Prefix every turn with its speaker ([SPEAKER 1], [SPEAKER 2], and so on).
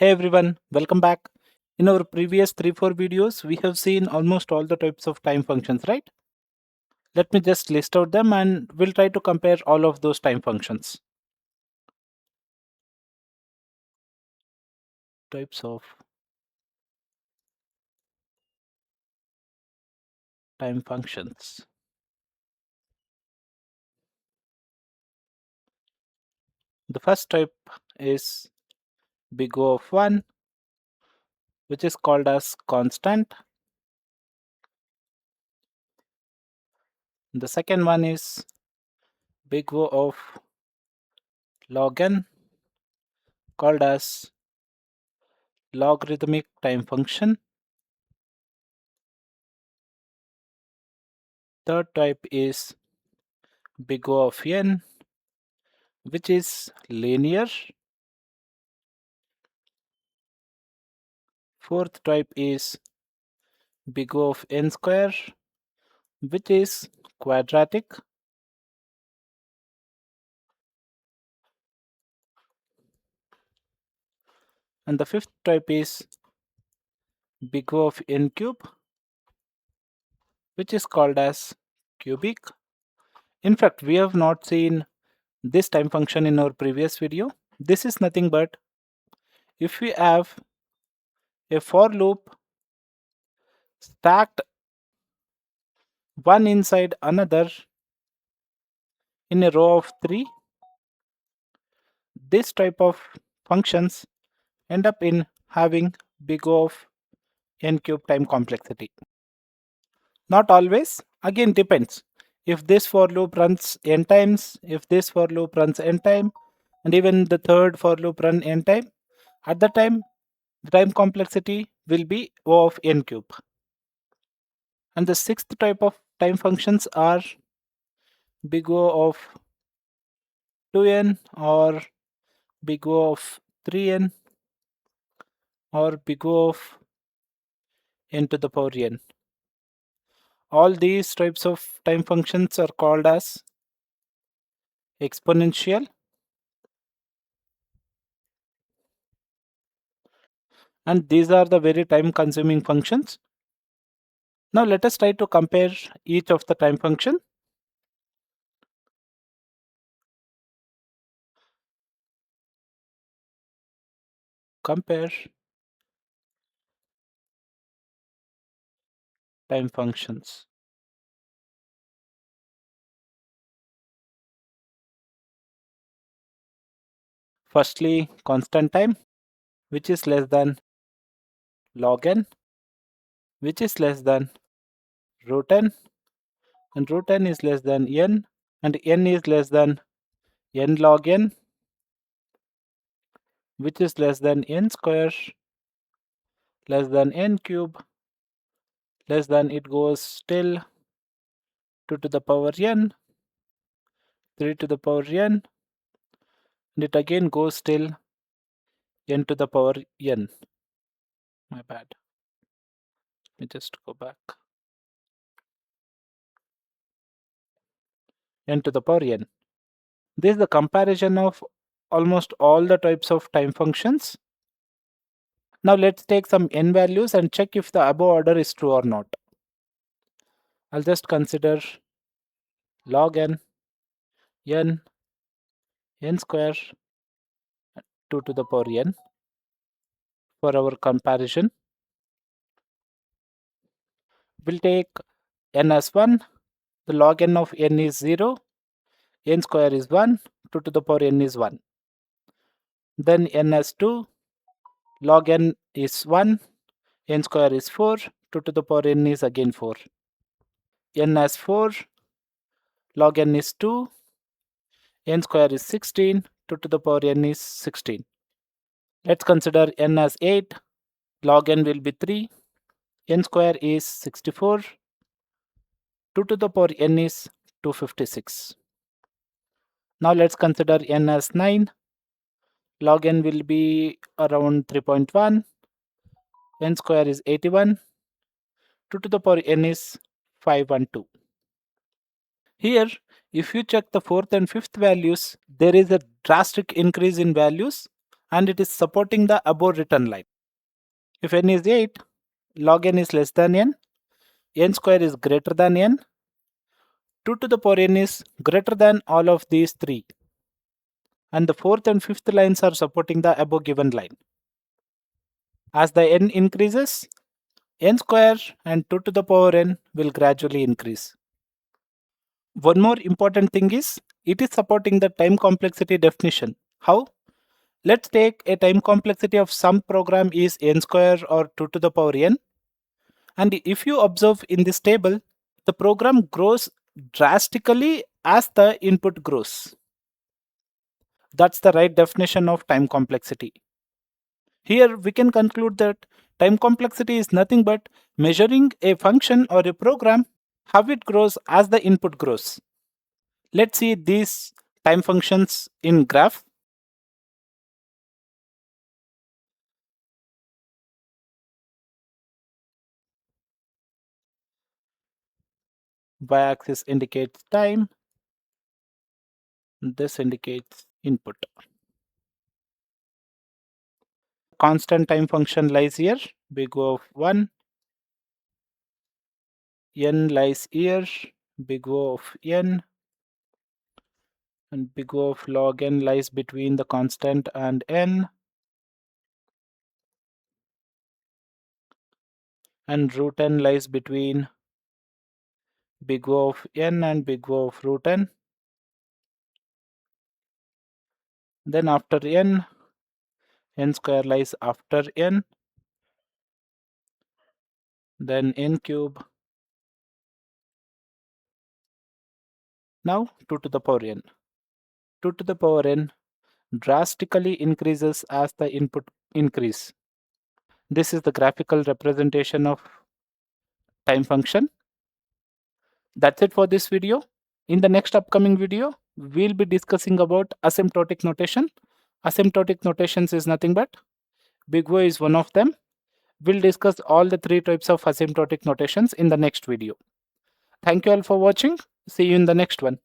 [SPEAKER 1] Hey everyone, welcome back. In our previous 3-4 videos, we have seen almost all the types of time functions, right? Let me just list out them and we'll try to compare all of those time functions. Types of time functions. The first type is big O of 1, which is called as constant. The second one is big O of log n, called as logarithmic time function. Third type is big O of n, which is linear. Fourth type is big O of n square, which is quadratic. And the fifth type is big O of n cube, which is called as cubic. In fact, we have not seen this time function in our previous video. This is nothing but if we have a for loop stacked one inside another in a row of 3, this type of functions end up in having big O of n cube time complexity. Not always, again depends. If this for loop runs n times, if this for loop runs n time, and even the third for loop run n time, at the time the time complexity will be O of n cube. And the sixth type of time functions are big O of 2n or big O of 3n or big O of n to the power n. All these types of time functions are called as exponential, and these are the very time consuming functions. Now let us try to compare each of the time function. Compare time functions. Firstly, constant time, which is less than log n, which is less than root n, and root n is less than n, and n is less than n log n, which is less than n square, less than n cube, less than it goes till 2 to the power n, 3 to the power n, and it again goes till n to the power n. My bad. Let me just go back. N to the power n. This is the comparison of almost all the types of time functions. Now let's take some n values and check if the above order is true or not. I'll just consider log n, n square, 2 to the power n for our comparison. We'll take n as 1, the log n of n is 0, n square is 1, 2 to the power n is 1. Then n as 2, log n is 1, n square is 4, 2 to the power n is again 4. N as 4, log n is 2, n square is 16, 2 to the power n is 16. Let's consider n as 8, log n will be 3, n square is 64, 2 to the power n is 256. Now let's consider n as 9, log n will be around 3.1, n square is 81, 2 to the power n is 512. Here, if you check the fourth and fifth values, there is a drastic increase in values. and it is supporting the above written line. If n is 8, log n is less than n square is greater than n, 2 to the power n is greater than all of these three. And the fourth and fifth lines are supporting the above given line. As the n increases, n square and 2 to the power n will gradually increase. One more important thing is, it is supporting the time complexity definition. How? Let's take a time complexity of some program is n square or 2 to the power n. And if you observe in this table, the program grows drastically as the input grows. That's the right definition of time complexity. Here we can conclude that time complexity is nothing but measuring a function or a program, how it grows as the input grows. Let's see these time functions in graph. Y-axis indicates time, this indicates input. Constant time function lies here, big O of 1, n lies here, big O of n, and big O of log n lies between the constant and n, and root n lies between big O of n and big O of root n. Then after n square lies after n, then n cube. Now 2 to the power n. 2 to the power n drastically increases as the input increase. This is the graphical representation of time function. That's it for this video. In the next upcoming video, we'll be discussing about asymptotic notation. Asymptotic notations is nothing but big O is one of them. We'll discuss all the three types of asymptotic notations in the next video. Thank you all for watching. See you in the next one.